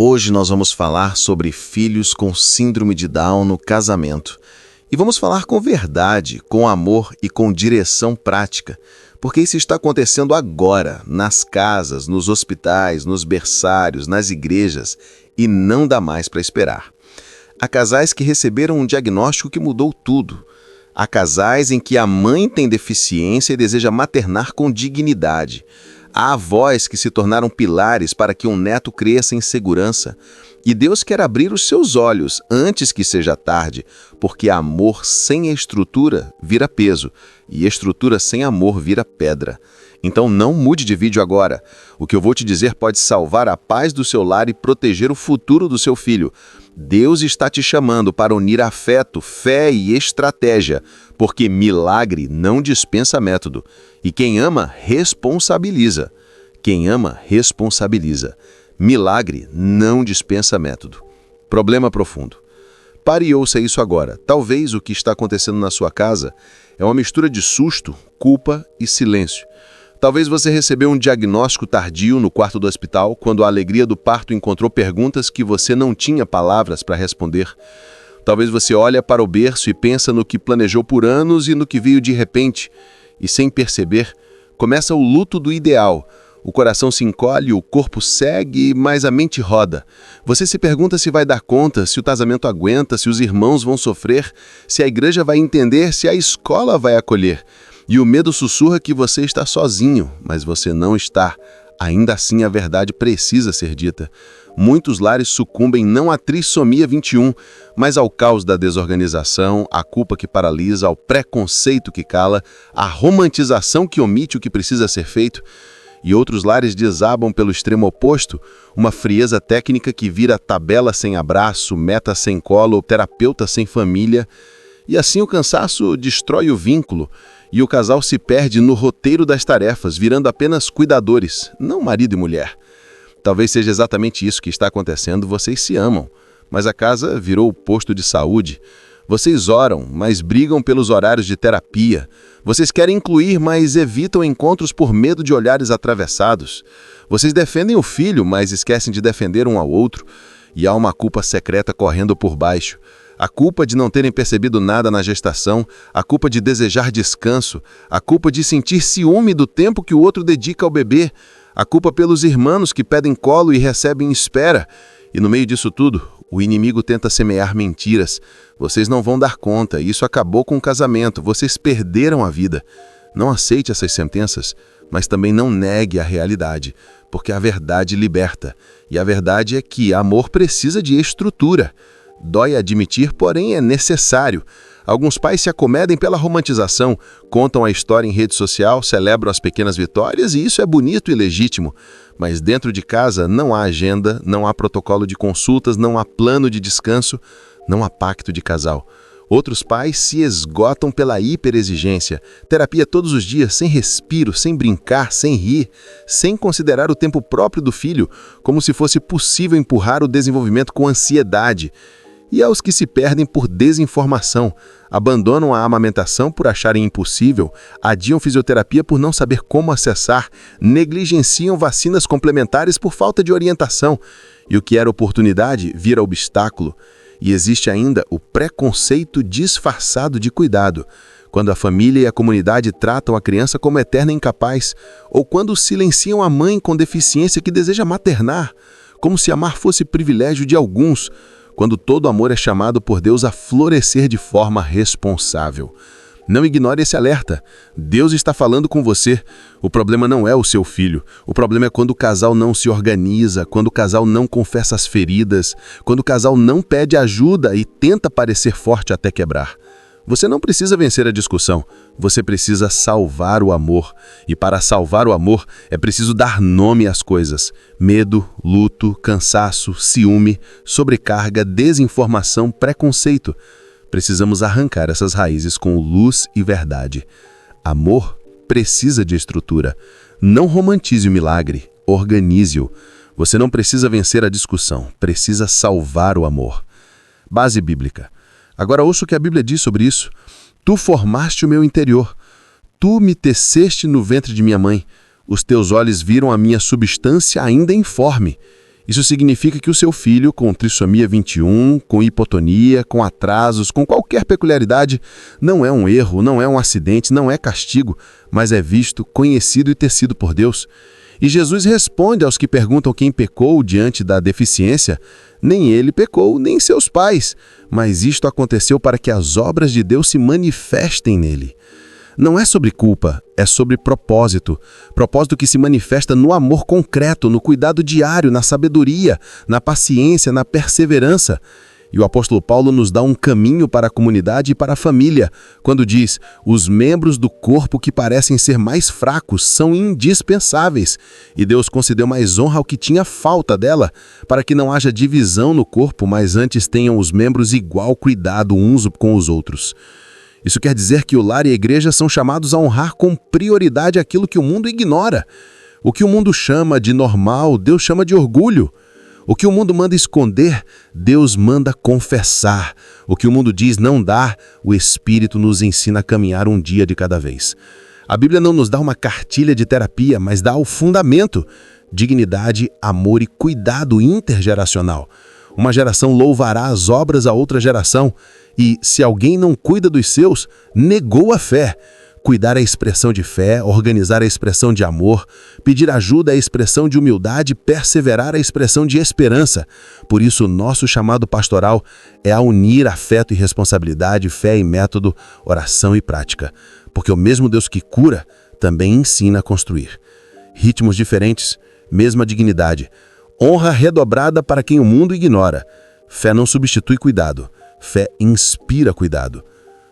Hoje nós vamos falar sobre filhos com síndrome de Down no casamento. E vamos falar com verdade, com amor e com direção prática, porque isso está acontecendo agora, nas casas, nos hospitais, nos berçários, nas igrejas, e não dá mais para esperar. Há casais que receberam um diagnóstico que mudou tudo. Há casais em que a mãe tem deficiência e deseja maternar com dignidade. Há avós que se tornaram pilares para que um neto cresça em segurança. E Deus quer abrir os seus olhos antes que seja tarde, porque amor sem estrutura vira peso, e estrutura sem amor vira pedra. Então não mude de vídeo agora. O que eu vou te dizer pode salvar a paz do seu lar e proteger o futuro do seu filho. Deus está te chamando para unir afeto, fé e estratégia, porque milagre não dispensa método. E quem ama, responsabiliza. Quem ama, responsabiliza. Milagre não dispensa método. Problema profundo. Pare e ouça isso agora. Talvez o que está acontecendo na sua casa é uma mistura de susto, culpa e silêncio. Talvez você recebeu um diagnóstico tardio no quarto do hospital, quando a alegria do parto encontrou perguntas que você não tinha palavras para responder. Talvez você olha para o berço e pensa no que planejou por anos e no que veio de repente. E sem perceber, começa o luto do ideal. O coração se encolhe, o corpo segue, mas a mente roda. Você se pergunta se vai dar conta, se o casamento aguenta, se os irmãos vão sofrer, se a igreja vai entender, se a escola vai acolher. E o medo sussurra que você está sozinho, mas você não está. Ainda assim, a verdade precisa ser dita. Muitos lares sucumbem não à trissomia 21, mas ao caos da desorganização, à culpa que paralisa, ao preconceito que cala, à romantização que omite o que precisa ser feito. E outros lares desabam pelo extremo oposto, uma frieza técnica que vira tabela sem abraço, meta sem colo, terapeuta sem família. E assim o cansaço destrói o vínculo e o casal se perde no roteiro das tarefas, virando apenas cuidadores, não marido e mulher. Talvez seja exatamente isso que está acontecendo. Vocês se amam, mas a casa virou o posto de saúde. Vocês oram, mas brigam pelos horários de terapia. Vocês querem incluir, mas evitam encontros por medo de olhares atravessados. Vocês defendem o filho, mas esquecem de defender um ao outro. E há uma culpa secreta correndo por baixo. A culpa de não terem percebido nada na gestação, a culpa de desejar descanso, a culpa de sentir ciúme do tempo que o outro dedica ao bebê, a culpa pelos irmãos que pedem colo e recebem espera. E no meio disso tudo, o inimigo tenta semear mentiras. Vocês não vão dar conta, isso acabou com o casamento, vocês perderam a vida. Não aceite essas sentenças, mas também não negue a realidade, porque a verdade liberta. E a verdade é que amor precisa de estrutura. Dói admitir, porém é necessário. Alguns pais se acomedem pela romantização, contam a história em rede social, celebram as pequenas vitórias e isso é bonito e legítimo. Mas dentro de casa não há agenda, não há protocolo de consultas, não há plano de descanso, não há pacto de casal. Outros pais se esgotam pela hiperexigência, terapia todos os dias, sem respiro, sem brincar, sem rir, sem considerar o tempo próprio do filho, como se fosse possível empurrar o desenvolvimento com ansiedade. E aos que se perdem por desinformação, abandonam a amamentação por acharem impossível, adiam fisioterapia por não saber como acessar, negligenciam vacinas complementares por falta de orientação, e o que era oportunidade vira obstáculo. E existe ainda o preconceito disfarçado de cuidado, quando a família e a comunidade tratam a criança como eterna incapaz, ou quando silenciam a mãe com deficiência que deseja maternar, como se amar fosse privilégio de alguns, quando todo amor é chamado por Deus a florescer de forma responsável. Não ignore esse alerta. Deus está falando com você. O problema não é o seu filho. O problema é quando o casal não se organiza, quando o casal não confessa as feridas, quando o casal não pede ajuda e tenta parecer forte até quebrar. Você não precisa vencer a discussão, você precisa salvar o amor. E para salvar o amor, é preciso dar nome às coisas. Medo, luto, cansaço, ciúme, sobrecarga, desinformação, preconceito. Precisamos arrancar essas raízes com luz e verdade. Amor precisa de estrutura. Não romantize o milagre, organize-o. Você não precisa vencer a discussão, precisa salvar o amor. Base bíblica. Agora ouça o que a Bíblia diz sobre isso. Tu formaste o meu interior. Tu me teceste no ventre de minha mãe. Os teus olhos viram a minha substância ainda informe. Isso significa que o seu filho, com trissomia 21, com hipotonia, com atrasos, com qualquer peculiaridade, não é um erro, não é um acidente, não é castigo, mas é visto, conhecido e tecido por Deus. E Jesus responde aos que perguntam quem pecou diante da deficiência: nem ele pecou, nem seus pais, mas isto aconteceu para que as obras de Deus se manifestem nele. Não é sobre culpa, é sobre propósito. Propósito que se manifesta no amor concreto, no cuidado diário, na sabedoria, na paciência, na perseverança. E o apóstolo Paulo nos dá um caminho para a comunidade e para a família, quando diz: os membros do corpo que parecem ser mais fracos são indispensáveis, e Deus concedeu mais honra ao que tinha falta dela, para que não haja divisão no corpo, mas antes tenham os membros igual cuidado uns com os outros. Isso quer dizer que o lar e a igreja são chamados a honrar com prioridade aquilo que o mundo ignora. O que o mundo chama de normal, Deus chama de orgulho. O que o mundo manda esconder, Deus manda confessar. O que o mundo diz não dar, o Espírito nos ensina a caminhar um dia de cada vez. A Bíblia não nos dá uma cartilha de terapia, mas dá o fundamento: dignidade, amor e cuidado intergeracional. Uma geração louvará as obras a outra geração. E, se alguém não cuida dos seus, negou a fé. Cuidar é a expressão de fé, organizar é a expressão de amor, pedir ajuda é a expressão de humildade, perseverar é a expressão de esperança. Por isso, o nosso chamado pastoral é a unir afeto e responsabilidade, fé e método, oração e prática. Porque o mesmo Deus que cura também ensina a construir. Ritmos diferentes, mesma dignidade. Honra redobrada para quem o mundo ignora. Fé não substitui cuidado. Fé inspira cuidado.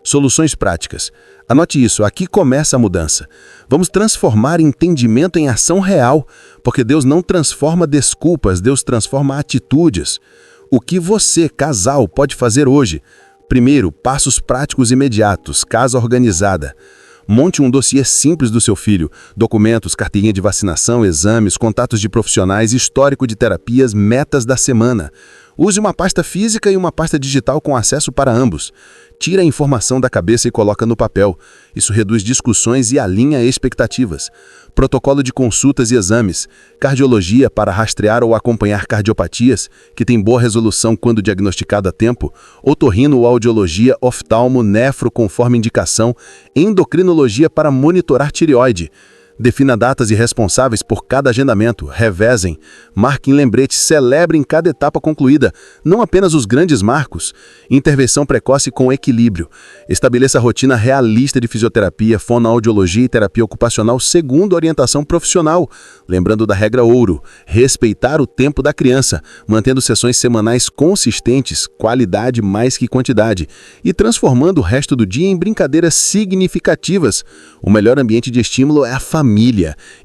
Soluções práticas. Anote isso, aqui começa a mudança. Vamos transformar entendimento em ação real, porque Deus não transforma desculpas, Deus transforma atitudes. O que você, casal, pode fazer hoje? Primeiro, passos práticos imediatos, casa organizada. Monte um dossiê simples do seu filho: documentos, carteirinha de vacinação, exames, contatos de profissionais, histórico de terapias, metas da semana. Use uma pasta física e uma pasta digital com acesso para ambos. Tira a informação da cabeça e coloca no papel. Isso reduz discussões e alinha expectativas. Protocolo de consultas e exames. Cardiologia para rastrear ou acompanhar cardiopatias, que tem boa resolução quando diagnosticado a tempo. Otorrino ou audiologia, oftalmo, nefro conforme indicação. Endocrinologia para monitorar tireoide. Defina datas e responsáveis por cada agendamento, revezem, marquem lembretes, celebrem cada etapa concluída, não apenas os grandes marcos. Intervenção precoce com equilíbrio. Estabeleça rotina realista de fisioterapia, fonoaudiologia e terapia ocupacional segundo orientação profissional. Lembrando da regra ouro: respeitar o tempo da criança, mantendo sessões semanais consistentes, qualidade mais que quantidade, e transformando o resto do dia em brincadeiras significativas. O melhor ambiente de estímulo é a família.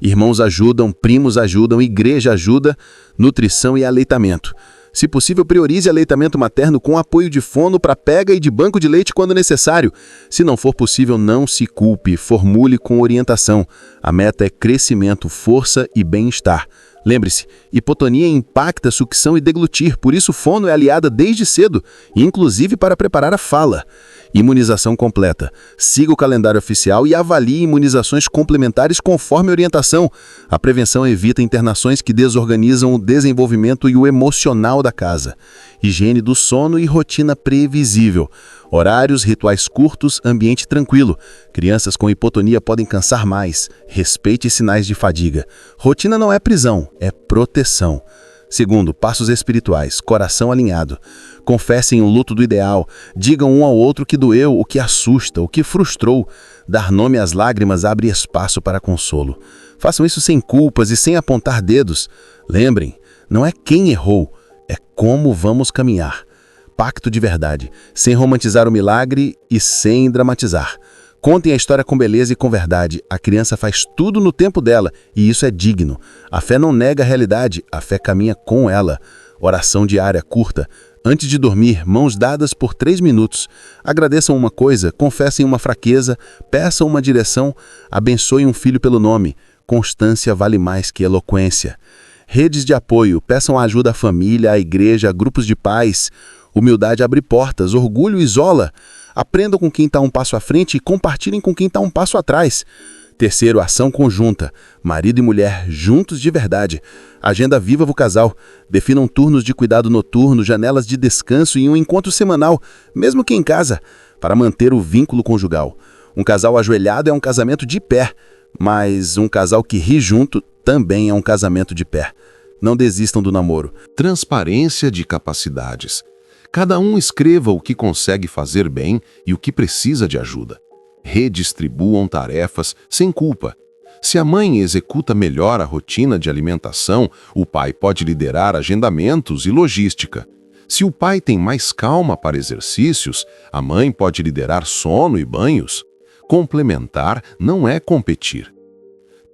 Irmãos ajudam, primos ajudam, igreja ajuda, nutrição e aleitamento. Se possível, priorize aleitamento materno com apoio de fono para pega e de banco de leite quando necessário. Se não for possível, não se culpe, formule com orientação. A meta é crescimento, força e bem-estar. Lembre-se, hipotonia impacta sucção e deglutir, por isso fono é aliada desde cedo, inclusive para preparar a fala. Imunização completa. Siga o calendário oficial e avalie imunizações complementares conforme orientação. A prevenção evita internações que desorganizam o desenvolvimento e o emocional da casa. Higiene do sono e rotina previsível. Horários, rituais curtos, ambiente tranquilo. Crianças com hipotonia podem cansar mais. Respeite sinais de fadiga. Rotina não é prisão, é proteção. Segundo, passos espirituais, coração alinhado. Confessem o luto do ideal. Digam um ao outro o que doeu, o que assusta, o que frustrou. Dar nome às lágrimas abre espaço para consolo. Façam isso sem culpas e sem apontar dedos. Lembrem, não é quem errou, é como vamos caminhar. Pacto de verdade, sem romantizar o milagre e sem dramatizar. Contem a história com beleza e com verdade. A criança faz tudo no tempo dela, e isso é digno. A fé não nega a realidade, a fé caminha com ela. Oração diária curta. Antes de dormir, mãos dadas por 3 minutos. Agradeçam uma coisa, confessem uma fraqueza, peçam uma direção, abençoem um filho pelo nome. Constância vale mais que eloquência. Redes de apoio, peçam ajuda à família, à igreja, a grupos de pais. Humildade abre portas, orgulho isola. Aprendam com quem está um passo à frente e compartilhem com quem está um passo atrás. Terceiro, ação conjunta. Marido e mulher, juntos de verdade. Agenda viva o casal. Definam turnos de cuidado noturno, janelas de descanso e um encontro semanal, mesmo que em casa, para manter o vínculo conjugal. Um casal ajoelhado é um casamento de pé, mas um casal que ri junto também é um casamento de pé. Não desistam do namoro. Transparência de capacidades. Cada um escreva o que consegue fazer bem e o que precisa de ajuda. Redistribuam tarefas sem culpa. Se a mãe executa melhor a rotina de alimentação, o pai pode liderar agendamentos e logística. Se o pai tem mais calma para exercícios, a mãe pode liderar sono e banhos. Complementar não é competir.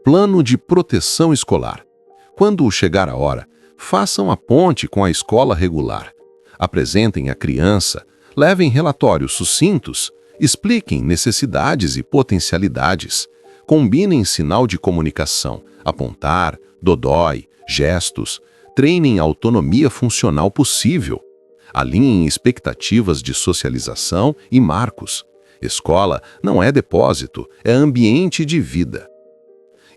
Plano de proteção escolar. Quando chegar a hora, façam a ponte com a escola regular. Apresentem a criança, levem relatórios sucintos, expliquem necessidades e potencialidades. Combinem sinal de comunicação, apontar, dodói, gestos. Treinem a autonomia funcional possível. Alinhem expectativas de socialização e marcos. Escola não é depósito, é ambiente de vida.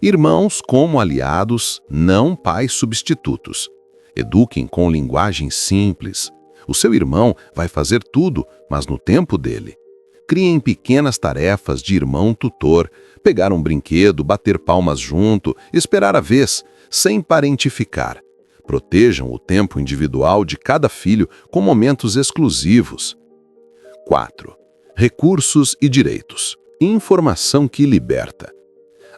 Irmãos como aliados, não pais substitutos. Eduquem com linguagem simples. O seu irmão vai fazer tudo, mas no tempo dele. Criem pequenas tarefas de irmão tutor, pegar um brinquedo, bater palmas junto, esperar a vez, sem parentificar. Protejam o tempo individual de cada filho com momentos exclusivos. 4. Recursos e direitos. Informação que liberta.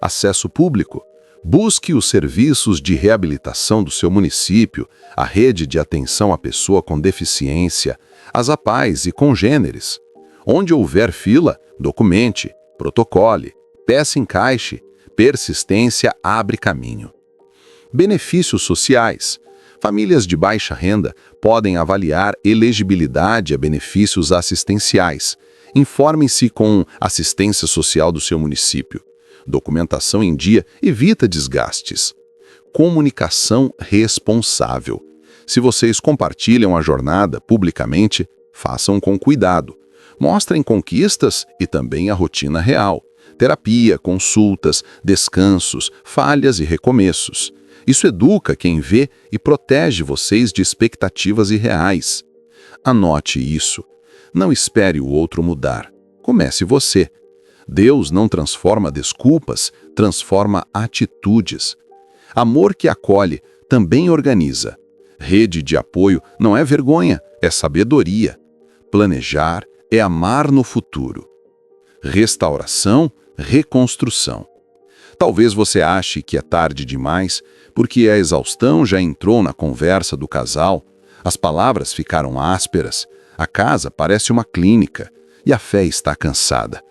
Acesso público. Busque os serviços de reabilitação do seu município, a rede de atenção à pessoa com deficiência, as APAES e congêneres. Onde houver fila, documente, protocole, peça encaixe, persistência abre caminho. Benefícios sociais. Famílias de baixa renda podem avaliar elegibilidade a benefícios assistenciais. Informem-se com assistência social do seu município. Documentação em dia evita desgastes. Comunicação responsável. Se vocês compartilham a jornada publicamente, façam com cuidado. Mostrem conquistas e também a rotina real. Terapia, consultas, descansos, falhas e recomeços. Isso educa quem vê e protege vocês de expectativas irreais. Anote isso. Não espere o outro mudar. Comece você. Deus não transforma desculpas, transforma atitudes. Amor que acolhe também organiza. Rede de apoio não é vergonha, é sabedoria. Planejar é amar no futuro. Restauração, reconstrução. Talvez você ache que é tarde demais, porque a exaustão já entrou na conversa do casal, as palavras ficaram ásperas, a casa parece uma clínica e a fé está cansada.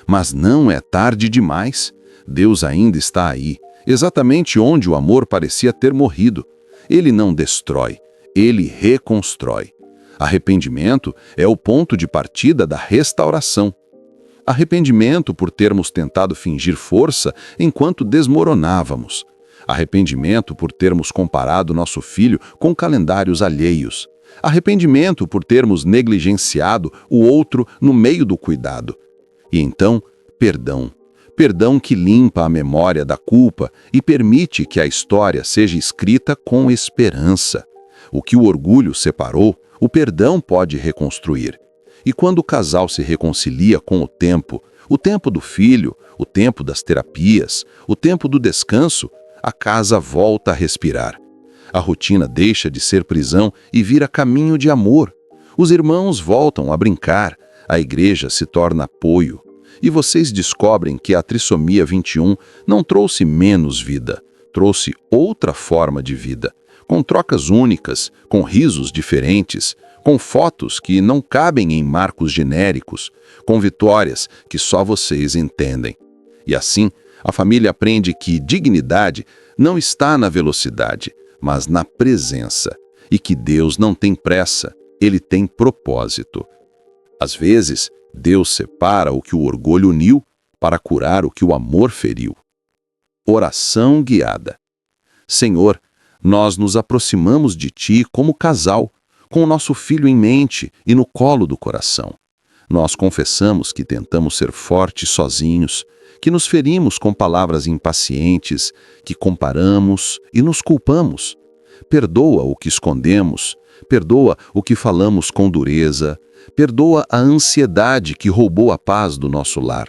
Mas não é tarde demais. Deus ainda está aí, exatamente onde o amor parecia ter morrido. Ele não destrói, ele reconstrói. Arrependimento é o ponto de partida da restauração. Arrependimento por termos tentado fingir força enquanto desmoronávamos. Arrependimento por termos comparado nosso filho com calendários alheios. Arrependimento por termos negligenciado o outro no meio do cuidado. E então, perdão. Perdão que limpa a memória da culpa e permite que a história seja escrita com esperança. O que o orgulho separou, o perdão pode reconstruir. E quando o casal se reconcilia com o tempo do filho, o tempo das terapias, o tempo do descanso, a casa volta a respirar. A rotina deixa de ser prisão e vira caminho de amor. Os irmãos voltam a brincar, a igreja se torna apoio. E vocês descobrem que a trissomia 21 não trouxe menos vida, trouxe outra forma de vida, com trocas únicas, com risos diferentes, com fotos que não cabem em marcos genéricos, com vitórias que só vocês entendem. E assim, a família aprende que dignidade não está na velocidade, mas na presença, e que Deus não tem pressa, Ele tem propósito. Às vezes, Deus separa o que o orgulho uniu para curar o que o amor feriu. Oração guiada. Senhor, nós nos aproximamos de Ti como casal, com o nosso filho em mente e no colo do coração. Nós confessamos que tentamos ser fortes sozinhos, que nos ferimos com palavras impacientes, que comparamos e nos culpamos. Perdoa o que escondemos, perdoa o que falamos com dureza, perdoa a ansiedade que roubou a paz do nosso lar.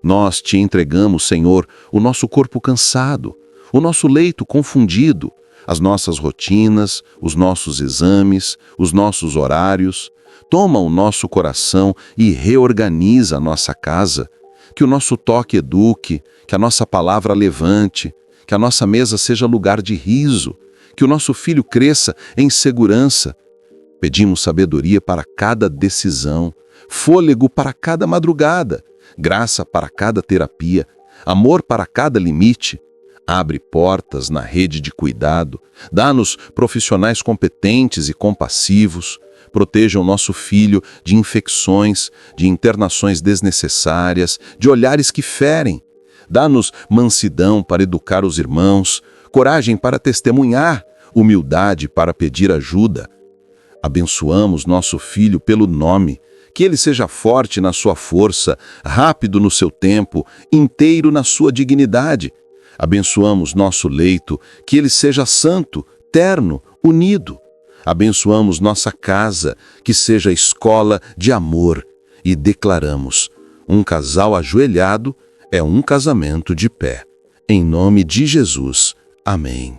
Nós te entregamos, Senhor, o nosso corpo cansado, o nosso leito confundido, as nossas rotinas, os nossos exames, os nossos horários. Toma o nosso coração e reorganiza a nossa casa. Que o nosso toque eduque, que a nossa palavra levante, que a nossa mesa seja lugar de riso, que o nosso filho cresça em segurança. Pedimos sabedoria para cada decisão, fôlego para cada madrugada, graça para cada terapia, amor para cada limite. Abre portas na rede de cuidado, dá-nos profissionais competentes e compassivos, proteja o nosso filho de infecções, de internações desnecessárias, de olhares que ferem. Dá-nos mansidão para educar os irmãos, coragem para testemunhar, humildade para pedir ajuda. Abençoamos nosso filho pelo nome, que ele seja forte na sua força, rápido no seu tempo, inteiro na sua dignidade. Abençoamos nosso leito, que ele seja santo, terno, unido. Abençoamos nossa casa, que seja escola de amor. E declaramos: um casal ajoelhado é um casamento de pé. Em nome de Jesus. Amém.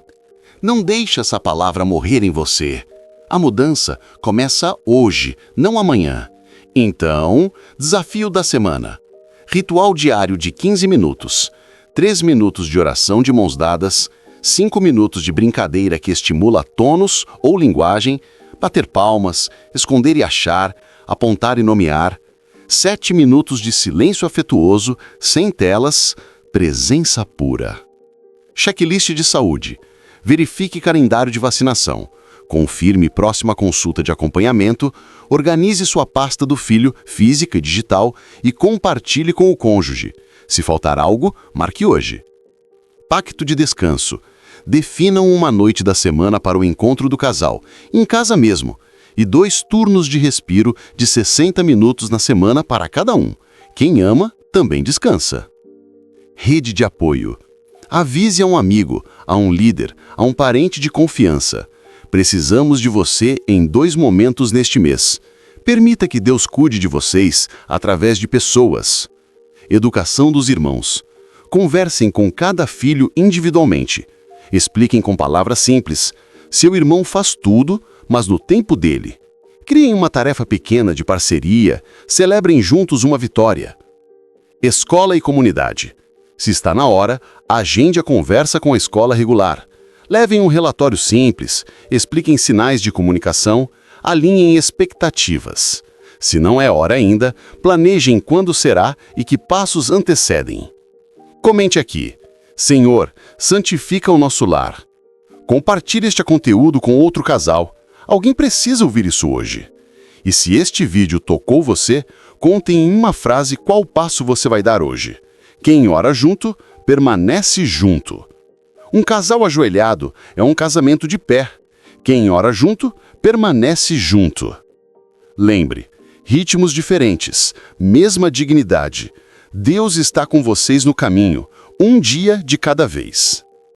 Não deixe essa palavra morrer em você. A mudança começa hoje, não amanhã. Então, desafio da semana. Ritual diário de 15 minutos. 3 minutos de oração de mãos dadas, 5 minutos de brincadeira que estimula tônus ou linguagem, bater palmas, esconder e achar, apontar e nomear, 7 minutos de silêncio afetuoso, sem telas, presença pura. Checklist de saúde. Verifique calendário de vacinação. Confirme próxima consulta de acompanhamento, organize sua pasta do filho, física e digital, e compartilhe com o cônjuge. Se faltar algo, marque hoje. Pacto de descanso. Definam uma noite da semana para o encontro do casal, em casa mesmo, e 2 turnos de respiro de 60 minutos na semana para cada um. Quem ama, também descansa. Rede de apoio. Avise a um amigo, a um líder, a um parente de confiança. Precisamos de você em 2 momentos neste mês. Permita que Deus cuide de vocês através de pessoas. Educação dos irmãos. Conversem com cada filho individualmente. Expliquem com palavras simples. Seu irmão faz tudo, mas no tempo dele. Criem uma tarefa pequena de parceria. Celebrem juntos uma vitória. Escola e comunidade. Se está na hora, agende a conversa com a escola regular. Levem um relatório simples, expliquem sinais de comunicação, alinhem expectativas. Se não é hora ainda, planejem quando será e que passos antecedem. Comente aqui: Senhor, santifica o nosso lar. Compartilhe este conteúdo com outro casal. Alguém precisa ouvir isso hoje. E se este vídeo tocou você, conte em uma frase qual passo você vai dar hoje. Quem ora junto, permanece junto. Um casal ajoelhado é um casamento de pé. Quem ora junto, permanece junto. Lembre, ritmos diferentes, mesma dignidade. Deus está com vocês no caminho, um dia de cada vez.